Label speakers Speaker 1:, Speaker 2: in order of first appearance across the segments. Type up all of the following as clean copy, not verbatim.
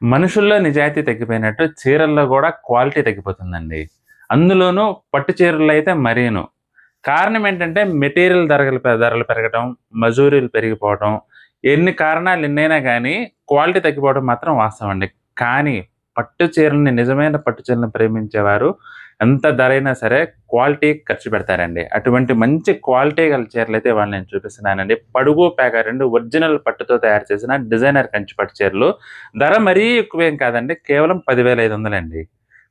Speaker 1: మనుషుల్లో నిజాయితీ తగ్గిపోయినట్టు చీరల్లో గూడా క్వాలిటీ తగ్గిపోతుందండి. అందులోనూ పట్టు చీరలైతే మరీను. కారణం ఏంటంటే మెటీరియల్ ధరలు పెరగటం, మజూరీలు పెరిగిపోవటం, ఎన్ని కారణాలు ఎన్నైనా గానీ క్వాలిటీ తగ్గిపోవడం మాత్రం వాస్తవం అండి. కానీ పట్టు చీరలని నిజమైన పట్టు చీరలను ప్రేమించేవారు ఎంత ధరైనా సరే క్వాలిటీ ఖర్చు పెడతారండి. అటువంటి మంచి క్వాలిటీ గల చీరలైతే ఇవాళ నేను చూపిస్తున్నానండి. పడుగు, పేక 2 ఒరిజినల్ పట్టుతో తయారు చేసిన డిజైనర్ కంచి పట్టు చీరలు. ధర మరీ ఎక్కువేం కాదండి. కేవలం 10,500 అండి.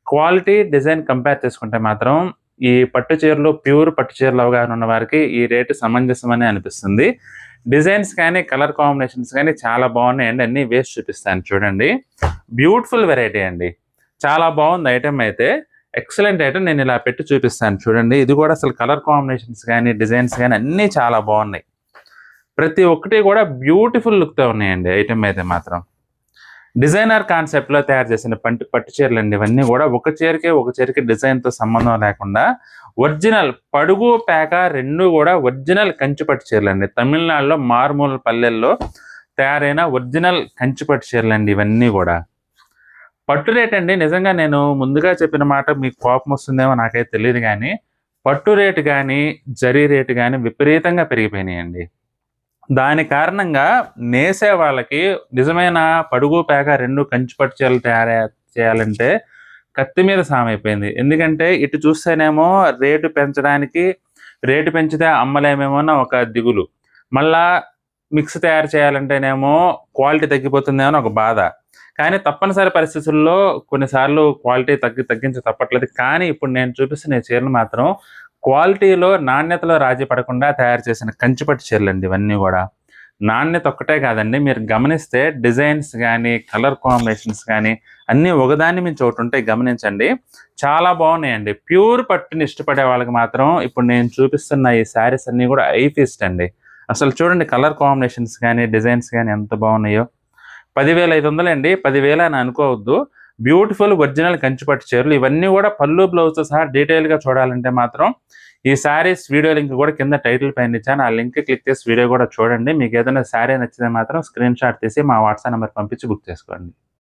Speaker 1: క్వాలిటీ, డిజైన్ కంపేర్ చేసుకుంటే మాత్రం ఈ పట్టు చీరలు, ప్యూర్ పట్టు చీరలు అవగాహన ఉన్న వారికి ఈ రేటు సమంజసమనే అనిపిస్తుంది. డిజైన్స్ కానీ, కలర్ కాంబినేషన్స్ కానీ చాలా బాగున్నాయండి. అన్నీ వేసి చూపిస్తాను చూడండి. బ్యూటిఫుల్ వెరైటీ అండి. చాలా బాగుంది ఐటెమ్ అయితే. Excellent item. నేను ఇలా పెట్టి చూపిస్తాను చూడండి. ఇది కూడా అసలు కలర్ కాంబినేషన్స్ కానీ, డిజైన్స్ కానీ అన్నీ చాలా బాగున్నాయి. ప్రతి ఒక్కటి కూడా బ్యూటిఫుల్ లుక్‌తో ఉన్నాయండి ఐటెమ్ అయితే మాత్రం. డిజైనర్ కాన్సెప్ట్‌లో తయారు చేసిన పట్టు చీరలండి ఇవన్నీ గూడా. ఒక చీరకి డిజైన్‌తో సంబంధం లేకుండా ఒరిజినల్ పడుగు, పేక 2 గూడా ఒరిజినల్ కంచి పట్టు చీరలండి. తమిళనాడులో మారుమూల పల్లెల్లో తయారైన ఒరిజినల్ కంచి పట్టు చీరలండి ఇవన్నీ గూడా. పట్టు రేట్ అండి నిజంగా నేను ముందుగా చెప్పిన మాట మీకు కోపం వస్తుందేమో నాకైతే తెలీదు గానీ, పట్టు రేటు గానీ, జరీ రేటు గానీ విపరీతంగా పెరిగిపోయినాయండి. దాని కారణంగా నేసే వాళ్ళకి నిజమైన పడుగు, పేక 2 కంచి పట్టు చీరలు చేయాలంటే కత్తి మీద సామైపోయింది. ఎందుకంటే ఇటు చూస్తేనేమో రేటు పెంచితే అమ్మలేమేమో అన్న ఒక దిగులు. మళ్ళా మిక్స్ తయారు చేయాలంటేనేమో క్వాలిటీ తగ్గిపోతుందేమో అని ఒక బాధ. కానీ తప్పనిసరి పరిస్థితుల్లో కొన్నిసార్లు క్వాలిటీ తగ్గించక తప్పట్లేదు. కానీ ఇప్పుడు నేను చూపిస్తున్న ఈ చీరలు మాత్రం క్వాలిటీలో, నాణ్యతలో రాజీ పడకుండా తయారు చేసిన కంచిపట్టు చీరలండి ఇవన్నీ గూడా. నాణ్యత ఒక్కటే కాదండి, మీరు గమనిస్తే డిజైన్స్ గానీ, కలర్ కాంబినేషన్స్ గానీ అన్నీ ఒకదాన్ని మించి ఒకటుంటాయి గమనించండి. చాలా బాగున్నాయండి. ప్యూర్ పట్టుని ఇష్టపడే వాళ్ళకి మాత్రం ఇప్పుడు నేను చూపిస్తున్న ఈ శారీస్ అన్నీ గూడా ఐ ఫీస్ట్ అండి. అసలు చూడండి కలర్ కాంబినేషన్స్ గానీ, డిజైన్స్ గానీ ఎంత బాగున్నాయో. 10,500 అండి. 10,000 అని అనుకోవద్దు. బ్యూటిఫుల్ ఒరిజినల్ కంచిపట్టు చీరలు. ఇవన్నీ గూడా పళ్ళు, బ్లౌజ్‌తో సహా డీటెయిల్‌గా చూడాలంటే మాత్రం ఈ శారీస్ వీడియో లింక్ కూడా కింద టైటిల్ పైన ఇచ్చాను. ఆ లింక్ క్లిక్ చేసి వీడియో కూడా చూడండి. మీకు ఏదైనా శారీ నచ్చితే మాత్రం స్క్రీన్ షాట్ తీసి మా వాట్సాప్ నెంబర్ పంపించి బుక్ చేసుకోండి.